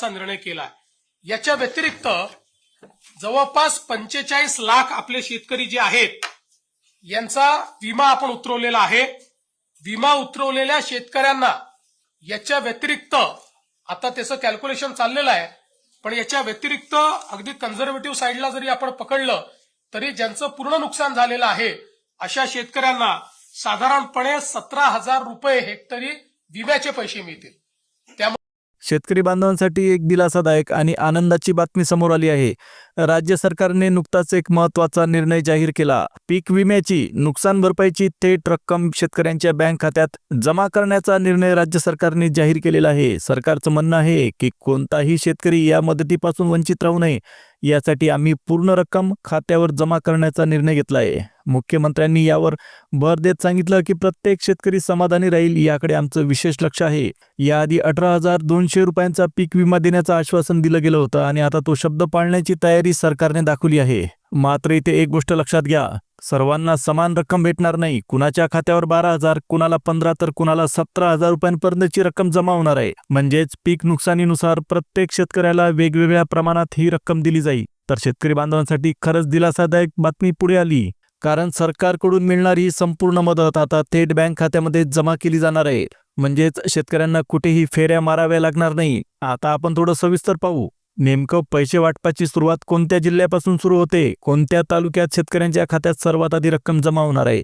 अनुदानाचा निर्णय केला. याच्या व्यतिरिक्त जवळपास 45 लाख आपले शेतकरी जे आहेत यांचा विमा आपण उतरवलेला आहे. विमा उतरवलेल्या शेतकऱ्यांना याच्या व्यतिरिक्त आता त्याचं कॅल्क्युलेशन चाललेलं आहे, पण याच्या व्यतिरिक्त अगदी कन्झर्वेटिव्ह साईडला जरी आपण पकडलं तरी ज्यांचं पूर्ण नुकसान झालेलं आहे अशा शेतकऱ्यांना साधारणपणे 17,000 रुपये हेक्टरी विम्याचे पैसे मिळतील. त्यामुळे शेतकरी बांधवांसाठी एक दिलासादायक आणि आनंदाची बातमी समोर आली आहे. राज्य सरकारने नुकताच एक महत्त्वाचा निर्णय जाहीर केला. पीक विम्याची नुकसान भरपाईची थेट रक्कम शेतकऱ्यांच्या बँक खात्यात जमा करण्याचा निर्णय राज्य सरकारने जाहीर केलेला आहे. सरकारचं म्हणणं आहे की कोणताही शेतकरी या मदतीपासून वंचित राहू नये यासाठी आम्ही पूर्ण रक्कम खात्यावर जमा करण्याचा निर्णय घेतला आहे. मुख्यमंत्र्यांनी यावर भर देत सांगितलं की प्रत्येक शेतकरी समाधानी राहील याकडे आमचं विशेष लक्ष आहे. याआधी 18,200 रुपयांचा पीक विमा देण्याचं आश्वासन दिलं गेलं होतं आणि आता तो शब्द पाळण्याची तयारी सरकारने दाखवली आहे. मात्र इथे एक गोष्ट लक्षात घ्या, सर्वांना समान रक्कम भेटणार नाही. कुणाच्या खात्यावर 12,000, कुणाला 15 तर कुणाला 17,000 रुपयांपर्यंतची रक्कम जमा होणार आहे. म्हणजेच पीक नुकसानीनुसार प्रत्येक शेतकऱ्याला वेगवेगळ्या प्रमाणात ही रक्कम दिली जाईल. तर शेतकरी बांधवांसाठी खरंच दिलासादायक बातमी पुढे आली, कारण सरकारकडून मिळणारी संपूर्ण मदत आता थेट बँक खात्यामध्ये जमा केली जाणार आहे. म्हणजेच शेतकऱ्यांना कुठेही फेऱ्या माराव्या लागणार नाही. आता आपण थोडं सविस्तर पाहू. नेमकं पैसे वाटपाची सुरुवात कोणत्या जिल्ह्यापासून सुरू होते, कोणत्या तालुक्यात शेतकऱ्यांच्या खात्यात सर्वात आधी रक्कम जमा होणार आहे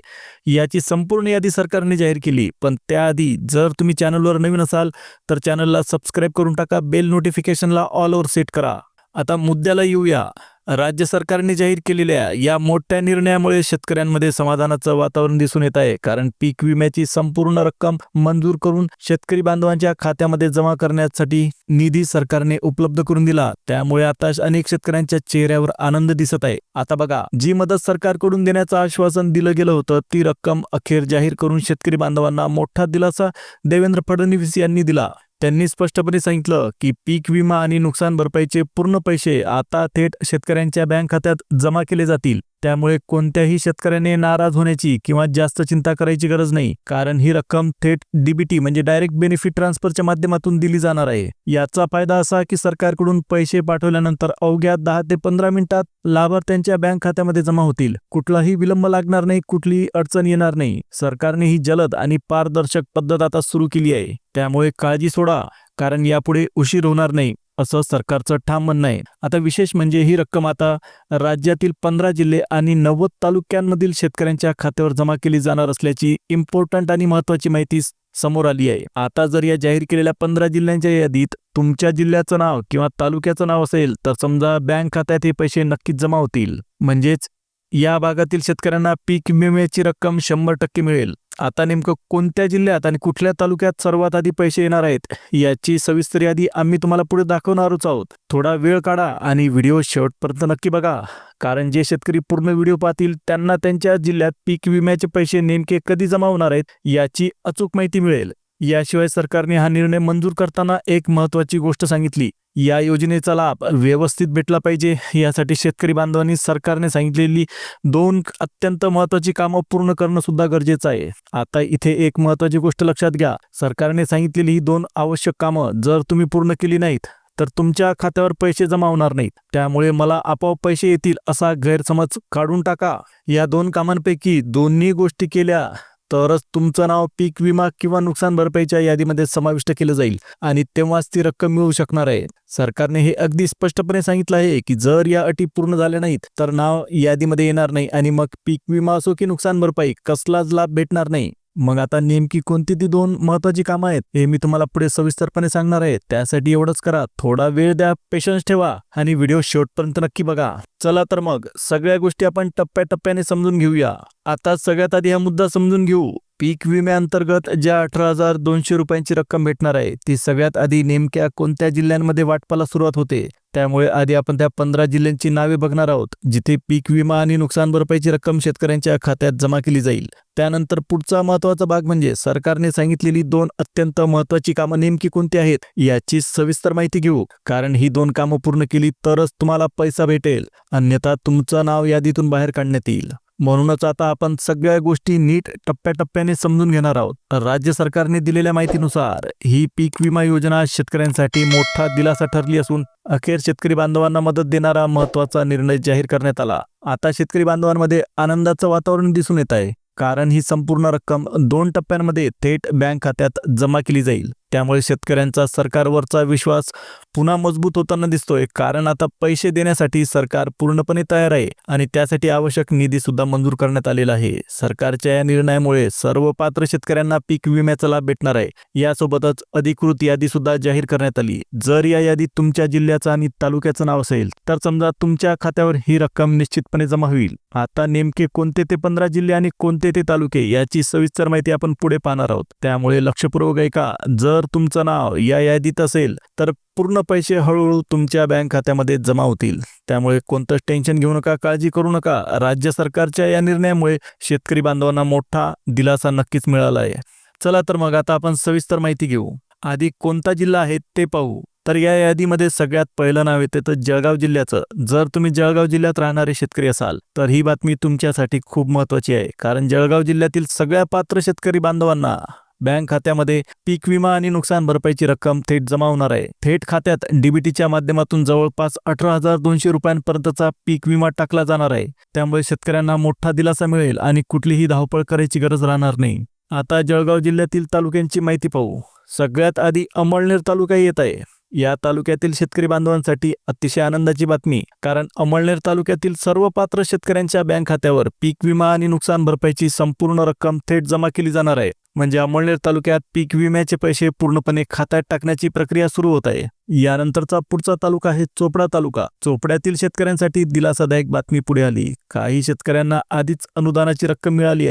याची संपूर्ण यादी सरकारने जाहीर केली. पण त्याआधी जर तुम्ही चॅनलवर नवीन असाल तर चॅनलला सबस्क्राईब करून टाका, बेल नोटिफिकेशनला ऑलवर सेट करा. आता मुद्द्याला येऊया. राज्य सरकारने जाहीर केलेल्या या मोठ्या निर्णयामुळे शेतकऱ्यांमध्ये समाधानाचं वातावरण दिसून येत आहे, कारण पीक विम्याची संपूर्ण रक्कम मंजूर करून शेतकरी बांधवांच्या खात्यामध्ये जमा करण्यासाठी निधी सरकारने उपलब्ध करून दिला. त्यामुळे आता अनेक शेतकऱ्यांच्या चेहऱ्यावर आनंद दिसत आहे. आता बघा, जी मदत सरकारकडून देण्याचं आश्वासन दिलं गेलं होतं ती रक्कम अखेर जाहीर करून शेतकरी बांधवांना मोठा दिलासा देवेंद्र फडणवीस यांनी दिला. त्यांनी स्पष्टपणे सांगितलं की पीक विमा आणि नुकसान भरपाईचे पूर्ण पैसे आता थेट शेतकऱ्यांच्या बँक खात्यात जमा केले जातील. त्यामुळे कोणत्याही शेतकऱ्याने नाराज होण्याची किंवा जास्त चिंता करायची गरज नाही, कारण ही रक्कम थेट डीबीटी म्हणजे डायरेक्ट बेनिफिट ट्रान्सफरच्या माध्यमातून दिली जाणार आहे. याचा फायदा असा की सरकारकडून पैसे पाठवल्यानंतर अवघ्या 10 ते 15 मिनिटात लाभार्थ्यांच्या बँक खात्यामध्ये जमा होतील. कुठलाही विलंब लागणार नाही, कुठलीही अडचण येणार नाही. सरकारने ही जलद आणि पारदर्शक पद्धत आता सुरू केली आहे. त्यामुळे काळजी सोडा, कारण यापुढे उशीर होणार नाही असं सरकारचं ठाम म्हणणं आहे. आता विशेष म्हणजे ही रक्कम आता राज्यातील 15 जिल्हे आणि 90 तालुक्यांमधील शेतकऱ्यांच्या खात्यावर जमा केली जाणार असल्याची इम्पॉर्टंट आणि महत्त्वाची माहिती समोर आली आहे. आता जर या जाहीर केलेल्या 15 जिल्ह्यांच्या यादीत तुमच्या जिल्ह्याचं नाव किंवा तालुक्याचं नाव असेल तर समजा बँक खात्यात हे पैसे नक्कीच जमा होतील. म्हणजेच या भागातील शेतकऱ्यांना पीक विम्याची रक्कम 100% मिळेल. आता नेमकं कोणत्या जिल्ह्यात आणि कुठल्या तालुक्यात सर्वात आधी पैसे येणार आहेत याची सविस्तर यादी आम्ही तुम्हाला पुढे दाखवणारच आहोत. थोडा वेळ काढा आणि व्हिडिओ शेवटपर्यंत नक्की बघा, कारण जे शेतकरी पूर्ण व्हिडिओ पाहतील त्यांना त्यांच्या जिल्ह्यात पीक विम्याचे पैसे नेमके कधी जमा होणार आहेत याची अचूक माहिती मिळेल. याशिवाय सरकारने हा निर्णय मंजूर करताना एक महत्त्वाची गोष्ट सांगितली. या योजनेचा लाभ व्यवस्थित भेटला पाहिजे यासाठी शेतकरी बांधवांनी सरकारने सांगितलेली 2 अत्यंत महत्त्वाची कामं पूर्ण करणं सुद्धा गरजेचं आहे. आता इथे एक महत्त्वाची गोष्ट लक्षात घ्या. सरकारने सांगितलेली ही 2 आवश्यक कामं जर तुम्ही पूर्ण केली नाहीत तर तुमच्या खात्यावर पैसे जमा होणार नाहीत. त्यामुळे मला आपोआप पैसे येतील असा गैरसमज काढून टाका. या 2 कामांपैकी दोन्ही गोष्टी केल्या तरच तुमचं नाव पीक विमा किंवा नुकसान भरपाईच्या यादीमध्ये समाविष्ट केलं जाईल आणि तेव्हाच ती रक्कम मिळू शकणार आहे. सरकारने हे अगदी स्पष्टपणे सांगितलं आहे की जर या अटी पूर्ण झाल्या नाहीत तर नाव यादीमध्ये येणार नाही आणि मग पीक विमा असो की नुकसान भरपाई कसलाच लाभ भेटणार नाही. मग आता नेमकी कोणती ती 2 महत्त्वाची कामं आहेत हे मी तुम्हाला पुढे सविस्तरपणे सांगणार आहे. त्यासाठी एवढंच करा, थोडा वेळ द्या, पेशन्स ठेवा आणि व्हिडिओ शेवटपर्यंत नक्की बघा. चला तर मग सगळ्या गोष्टी आपण टप्प्याटप्प्याने समजून घेऊया. आता सगळ्यात आधी हा मुद्दा समजून घेऊ. पीक विम्याअंतर्गत ज्या 18,200 रुपयांची रक्कम भेटणार आहे ती सगळ्यात आधी नेमक्या कोणत्या जिल्ह्यांमध्ये वाटपाला सुरुवात होते. त्यामुळे आधी आपण त्या 15 जिल्ह्यांची नावे बघणार आहोत जिथे पीक विमा आणि नुकसान भरपाईची रक्कम शेतकऱ्यांच्या खात्यात जमा केली जाईल. त्यानंतर पुढचा महत्त्वाचा भाग म्हणजे सरकारने सांगितलेली 2 अत्यंत महत्त्वाची कामं नेमकी कोणती आहेत याची सविस्तर माहिती घेऊ, कारण ही 2 कामं पूर्ण केली तरच तुम्हाला पैसा भेटेल, अन्यथा तुमचं नाव यादीतून बाहेर काढण्यात येईल. म्हणूनच आता आपण सगळ्या गोष्टी नीट टप्प्याटप्प्याने समजून घेणार आहोत. राज्य सरकारने दिलेल्या माहितीनुसार ही पीक विमा योजना शेतकऱ्यांसाठी मोठा दिलासा ठरली असून अखेर शेतकरी बांधवांना मदत देणारा महत्त्वाचा निर्णय जाहीर करण्यात आला. आता शेतकरी बांधवांमध्ये आनंदाचं वातावरण दिसून येत आहे, कारण ही संपूर्ण रक्कम 2 टप्प्यांमध्ये थेट बँक खात्यात जमा केली जाईल. त्यामुळे शेतकऱ्यांचा सरकारवरचा विश्वास पुन्हा मजबूत होताना दिसतोय, कारण आता पैसे देण्यासाठी सरकार पूर्णपणे तयार आहे आणि त्यासाठी आवश्यक निधी सुद्धा मंजूर करण्यात आलेला आहे. सरकारच्या या निर्णयामुळे सर्व पात्र शेतकऱ्यांना पीक विम्याचा लाभ भेटणार आहे. यासोबतच अधिकृत यादी सुद्धा जाहीर करण्यात आली. जर या यादीत तुमच्या जिल्ह्याचं आणि तालुक्याचं नाव असेल तर समजा तुमच्या खात्यावर ही रक्कम निश्चितपणे जमा होईल. आता नेमके कोणते ते 15 जिल्हे आणि कोणते ते तालुके याची सविस्तर माहिती आपण पुढे पाहणार आहोत. त्यामुळे लक्षपूर्वक ऐका. जर तुमचं नाव या यादीत असेल तर पूर्ण पैसे हळूहळू तुमच्या बँक खात्यामध्ये जमा होतील. त्यामुळे कोणतंच टेन्शन घेऊ नका, काळजी करू नका. राज्य सरकारच्या या निर्णयामुळे शेतकरी बांधवांना मोठा दिलासा नक्कीच मिळाला आहे. चला तर मग आता आपण सविस्तर माहिती घेऊ. आधी कोणता जिल्हा आहे ते पाहू. तर या यादीमध्ये सगळ्यात पहिलं नाव येतं तर जळगाव जिल्ह्याचं. जर तुम्ही जळगाव जिल्ह्यात राहणारे शेतकरी असाल तर ही बातमी तुमच्यासाठी खूप महत्त्वाची आहे, कारण जळगाव जिल्ह्यातील सगळ्या पात्र शेतकरी बांधवांना बँक खात्यामध्ये पीक विमा आणि नुकसान भरपाईची रक्कम थेट जमा होणार आहे. थेट खात्यात डीबीटीच्या माध्यमातून जवळपास 18,200 रुपयांपर्यंतचा पीक विमा टाकला जाणार आहे. त्यामुळे शेतकऱ्यांना मोठा दिलासा मिळेल आणि कुठलीही धावपळ करायची गरज राहणार नाही. आता जळगाव जिल्ह्यातील तालुक्यांची माहिती पाहू. सगळ्यात आधी अमळनेर तालुका येत आहे. या तालुक्यातील शेतकरी बांधवांसाठी अतिशय आनंदाची बातमी, कारण अमळनेर तालुक्यातील सर्व पात्र शेतकऱ्यांच्या बँक खात्यावर पीक विमा आणि नुकसान भरपाईची संपूर्ण रक्कम थेट जमा केली जाणार आहे. म्हणजे अमळनेर तालुक्यात पीक विम्याचे पैसे पूर्णपणे खात्यात टाकण्याची प्रक्रिया सुरू होत आहे. यानंतरचा पुढचा तालुका आहे चोपडा तालुका. चोपड्यातील शेतकऱ्यांसाठी दिलासादायक बातमी पुढे आली. काही शेतकऱ्यांना आधीच अनुदानाची रक्कम मिळाली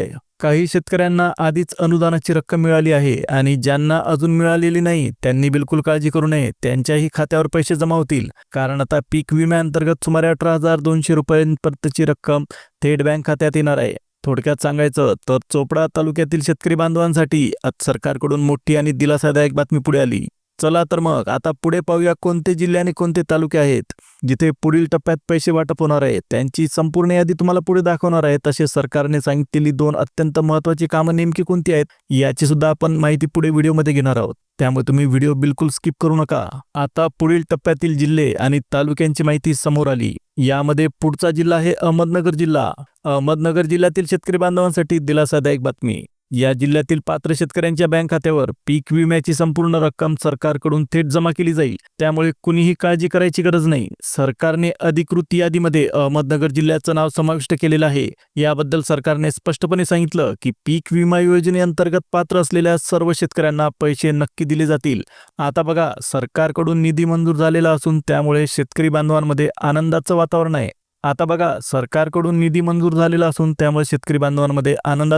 आहे. आणि ज्यांना अजून मिळालेली नाही त्यांनी बिलकुल काळजी करू नये. त्यांच्याही खात्यावर पैसे जमा होतील, कारण आता पीक विम्याअंतर्गत सुमारे 18,200 रुपयांपर्यंतची रक्कम थेट बँक खात्यात येणार आहे. थोडक्यात सांगायचं तर चोपडा तालुक्यातील शेतकरी बांधवांसाठी आज सरकारकडून मोठी आणि दिलासादायक बातमी पुढे आली. चला तर मग आता पुढे पाहूया कोणते जिल्हे आणि कोणते तालुके आहेत जिथे पुढील टप्प्यात पैसे वाटप होणार आहे. त्यांची संपूर्ण यादी तुम्हाला पुढे दाखवणार आहे. तसेच सरकारने सांगितलेली 2 अत्यंत महत्त्वाची कामं नेमकी कोणती आहेत याची सुद्धा आपण माहिती पुढे व्हिडिओमध्ये घेणार आहोत. त्यामुळे तुम्ही व्हिडिओ बिलकुल स्किप करू नका. आता पुढील टप्प्यातील जिल्हे आणि तालुक्यांची माहिती समोर आली. यामध्ये पुढचा जिल्हा आहे अहमदनगर जिल्हा. अहमदनगर जिल्ह्यातील शेतकरी बांधवांसाठी दिलासादायक बातमी. या जिल्ह्यातील पात्र शेतकऱ्यांच्या बँक खात्यावर पीक विम्याची संपूर्ण रक्कम सरकारकडून थेट जमा केली जाईल. त्यामुळे कुणीही काळजी करायची गरज नाही. सरकारने अधिकृत यादीमध्ये अहमदनगर जिल्ह्याचं नाव समाविष्ट केलेलं आहे. याबद्दल सरकारने स्पष्टपणे सांगितलं की पीक विमा योजनेअंतर्गत पात्र असलेल्या सर्व शेतकऱ्यांना पैसे नक्की दिले जातील. आता बघा, सरकारकडून निधी मंजूर झालेला असून त्यामुळे शेतकरी बांधवांमध्ये आनंदाचं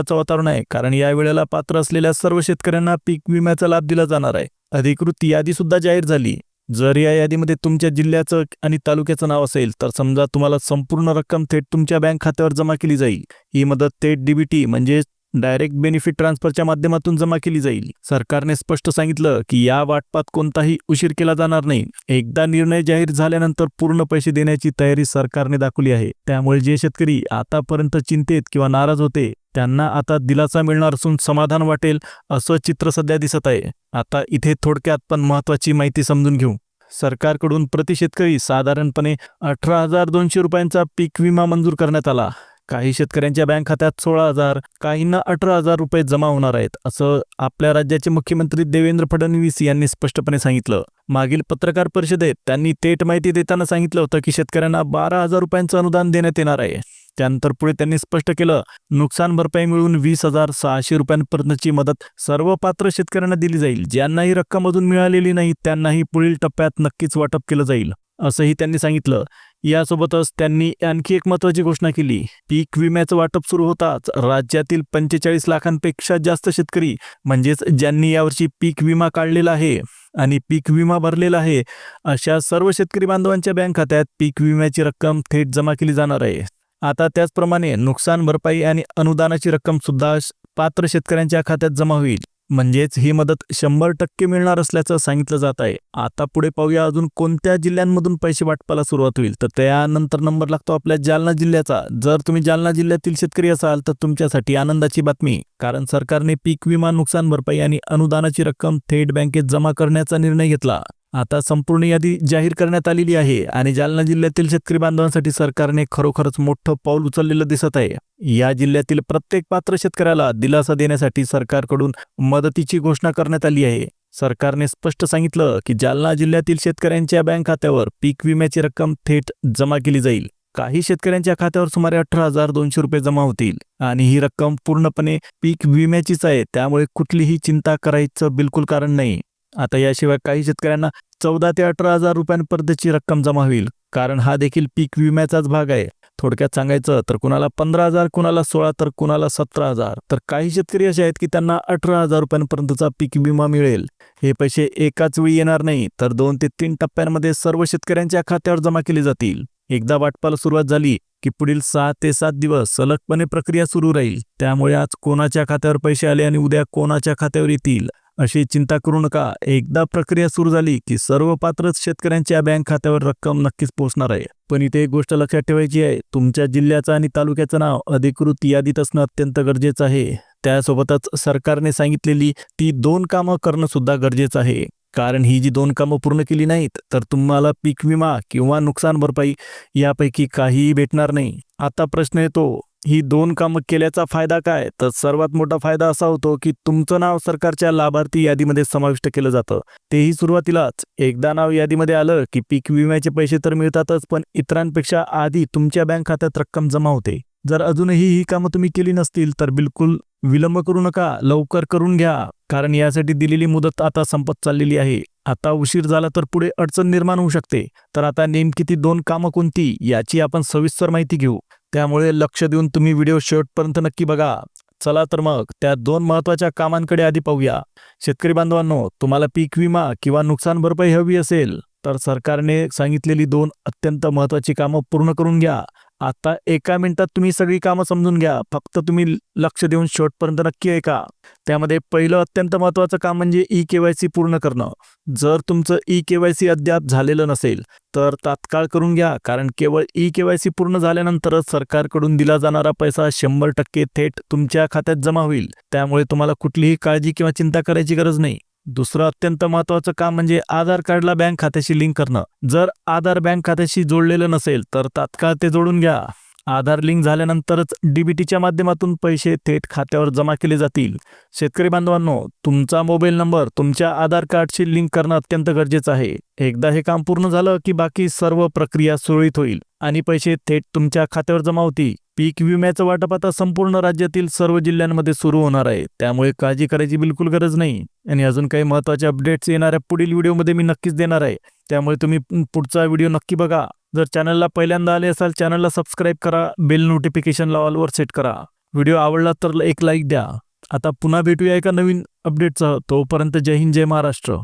वातावरण आहे. कारण या वेळेला पात्र असलेल्या सर्व शेतकऱ्यांना पीक विम्याचा लाभ दिला जाणार आहे. अधिकृत यादी सुद्धा जाहीर झाली. जर या यादीमध्ये तुमच्या जिल्ह्याचं आणि तालुक्याचं नाव असेल तर समजा तुम्हाला संपूर्ण रक्कम थेट तुमच्या बँक खात्यावर जमा केली जाईल. ही मदत थेट डीबीटी म्हणजे डायरेक्ट बेनिफिट ट्रान्सफरच्या माध्यमातून जमा केली जाईल. सरकारने स्पष्ट सांगितलं की या वाटपात कोणताही उशीर केला जाणार नाही. एकदा निर्णय जाहीर झाल्यानंतर पूर्ण पैसे देण्याची तयारी सरकारने दाखवली आहे. त्यामुळे जे शेतकरी आतापर्यंत चिंतेत किंवा नाराज होते त्यांना आता दिलासा मिळणार असून समाधान वाटेल असं चित्र सध्या दिसत आहे. आता इथे थोडक्यात पण महत्त्वाची माहिती समजून घेऊ. सरकारकडून प्रति शेतकरी साधारणपणे 18,200 रुपयांचा पीक विमा मंजूर करण्यात आला. काही शेतकऱ्यांच्या बँक खात्यात 16,000, काहींना 18,000 रुपये जमा होणार आहेत, असं आपल्या राज्याचे मुख्यमंत्री देवेंद्र फडणवीस यांनी स्पष्टपणे सांगितलं. मागील पत्रकार परिषदेत त्यांनी थेट माहिती देताना सांगितलं होतं की शेतकऱ्यांना 12,000 रुपयांचं अनुदान देण्यात येणार आहे. त्यानंतर पुढे त्यांनी स्पष्ट केलं, नुकसान भरपाई मिळून 20,600 रुपयांपर्यंतची मदत सर्व पात्र शेतकऱ्यांना दिली जाईल. ज्यांनाही रक्कम अजून मिळालेली नाही त्यांनाही पुढील टप्प्यात नक्कीच वाटप केलं जाईल, असंही त्यांनी सांगितलं. यासोबतच त्यांनी आणखी एक महत्त्वाची घोषणा केली. पीक विम्याचं वाटप सुरू होताच राज्यातील 45 लाखांपेक्षा जास्त शेतकरी, म्हणजेच ज्यांनी यावर्षी पीक विमा काढलेला आहे आणि पीक विमा भरलेला आहे, अशा सर्व शेतकरी बांधवांच्या बँक खात्यात पीक विम्याची रक्कम थेट जमा केली जाणार आहे. आता त्याचप्रमाणे नुकसान भरपाई आणि अनुदानाची रक्कम सुद्धा पात्र शेतकऱ्यांच्या खात्यात जमा होईल. म्हणजेच ही मदत 100% मिळणार असल्याचं सांगितलं जात आहे. आता पुढे पाहूया अजून कोणत्या जिल्ह्यांमधून पैसे वाटपाला सुरुवात होईल. तर त्यानंतर नंबर लागतो आपल्या जालना जिल्ह्याचा. जर तुम्ही जालना जिल्ह्यातील शेतकरी असाल तर तुमच्यासाठी आनंदाची बातमी, कारण सरकारने पीक विमा, नुकसान भरपाई आणि अनुदानाची रक्कम थेट बँकेत जमा करण्याचा निर्णय घेतला. आता संपूर्ण यादी जाहीर करण्यात आलेली आहे आणि जालना जिल्ह्यातील शेतकरी बांधवांसाठी सरकारने खरोखरच मोठं पाऊल उचललेलं दिसत आहे. या जिल्ह्यातील प्रत्येक पात्र शेतकऱ्याला दिलासा देण्यासाठी सरकारकडून मदतीची घोषणा करण्यात आली आहे. सरकारने स्पष्ट सांगितलं की जालना जिल्ह्यातील शेतकऱ्यांच्या बँक खात्यावर पीक विम्याची रक्कम थेट जमा केली जाईल. काही शेतकऱ्यांच्या खात्यावर सुमारे 18,200 रुपये जमा होतील आणि ही रक्कम पूर्णपणे पीक विम्याचीच आहे, त्यामुळे कुठलीही चिंता करायचं बिलकुल कारण नाही. आता याशिवाय काही शेतकऱ्यांना 14 ते 18,000 रुपयांपर्यंतची रक्कम जमा होईल, कारण हा देखील पीक विम्याचाच भाग आहे. थोडक्यात सांगायचं तर कुणाला 15,000, कुणाला 16, तर कुणाला 17,000. तर काही शेतकरी असे आहेत की त्यांना 18,000 रुपयांपर्यंतचा पीक विमा मिळेल. हे पैसे एकाच वेळी येणार नाही, तर 2 ते 3 टप्प्यांमध्ये सर्व शेतकऱ्यांच्या खात्यावर जमा केले जातील. एकदा वाटपाला सुरुवात झाली की पुढील 6 ते 7 दिवस सलगपणे प्रक्रिया सुरू राहील. त्यामुळे आज कोणाच्या खात्यावर पैसे आले आणि उद्या कोणाच्या खात्यावर येतील अशी चिंता करू नका. एकदा प्रक्रिया सुरू झाली की सर्व पात्र शेतकऱ्यांच्या बँक खात्यावर रक्कम नक्कीच पोहोचणार आहे. पण इथे एक गोष्ट लक्षात ठेवायची आहे, तुमच्या जिल्ह्याचं आणि तालुक्याचं नाव अधिकृत यादीत असणं अत्यंत गरजेचं आहे. त्यासोबतच सरकारने सांगितलेली ती 2 कामं करणं सुद्धा गरजेचं आहे, कारण ही जी 2 कामं पूर्ण केली नाहीत तर तुम्हाला पीक विमा किंवा नुकसान भरपाई यापैकी काहीही भेटणार नाही. आता प्रश्न येतो, ही 2 कामं केल्याचा फायदा काय? तर सर्वात मोठा फायदा असा होतो की तुमचं नाव सरकारच्या लाभार्थी यादीमध्ये समाविष्ट केलं जातं, तेही सुरुवातीलाच. एकदा नाव यादीमध्ये आलं की पीक विम्याचे पैसे तर मिळतातच, पण इतरांपेक्षा आधी तुमच्या बँक खात्यात रक्कम जमा होते. जर अजूनही ही कामं तुम्ही केली नसतील तर बिलकुल विलंब करू नका, लवकर करून घ्या, कारण यासाठी दिलेली मुदत आता संपत चाललेली आहे. आता उशीर झाला तर पुढे अडचण निर्माण होऊ शकते. तर आता नेमकी ती 2 कामं कोणती याची आपण सविस्तर माहिती घेऊ. त्यामुळे लक्ष देऊन तुम्ही व्हिडिओ शेवटपर्यंत नक्की बघा. चला तर मग त्या 2 महत्त्वाच्या कामांकडे आधी पाहूया. शेतकरी बांधवांनो, तुम्हाला पीक विमा किंवा नुकसान भरपाई हवी असेल तर सरकारने सांगितलेली 2 अत्यंत महत्त्वाची कामं पूर्ण करून घ्या. आता एका मिनिटात तुम्ही सगळी कामं समजून घ्या. फक्त तुम्ही लक्ष देऊन शेवटपर्यंत नक्की ऐका. त्यामध्ये पहिलं अत्यंत महत्त्वाचं काम म्हणजे ई-KYC पूर्ण करणं. जर तुमचं ई-KYC अद्याप झालेलं नसेल तर तात्काळ करून घ्या, कारण केवळ ई-KYC पूर्ण झाल्यानंतरच सरकारकडून दिला जाणारा पैसा 100% थेट तुमच्या खात्यात जमा होईल. त्यामुळे तुम्हाला कुठलीही काळजी किंवा चिंता करायची गरज नाही. दुसरं अत्यंत महत्त्वाचं काम म्हणजे आधार कार्डला बँक खात्याशी लिंक करणं. जर आधार बँक खात्याशी जोडलेलं नसेल तर तात्काळ ते जोडून घ्या. आधार लिंक झाल्यानंतरच DBTच्या माध्यमातून पैसे थेट खात्यावर जमा केले जातील. शेतकरी बांधवांनो, तुमचा मोबाईल नंबर तुमच्या आधार कार्डशी लिंक करणं अत्यंत गरजेचं आहे. एकदा हे काम पूर्ण झालं की बाकी सर्व प्रक्रिया सुरळीत होईल आणि पैसे थेट तुमच्या खात्यावर जमा होतील. पीक विम्याचं वाटप आता संपूर्ण राज्यातील सर्व जिल्ह्यांमध्ये सुरू होणार आहे, त्यामुळे काळजी करायची बिलकुल गरज नाही. आणि अजून काही महत्त्वाचे अपडेट्स येणाऱ्या पुढील व्हिडिओमध्ये मी नक्कीच देणार आहे, त्यामुळे तुम्ही पुढचा व्हिडिओ नक्की बघा. जर चॅनलला पहिल्यांदा आले असाल चॅनलला सबस्क्राईब करा, बेल नोटिफिकेशनला ऑलवर सेट करा. व्हिडिओ आवडला तर एक लाईक द्या. आता पुन्हा भेटूया एका नवीन अपडेटसह. तोपर्यंत जय हिंद, जय महाराष्ट्र.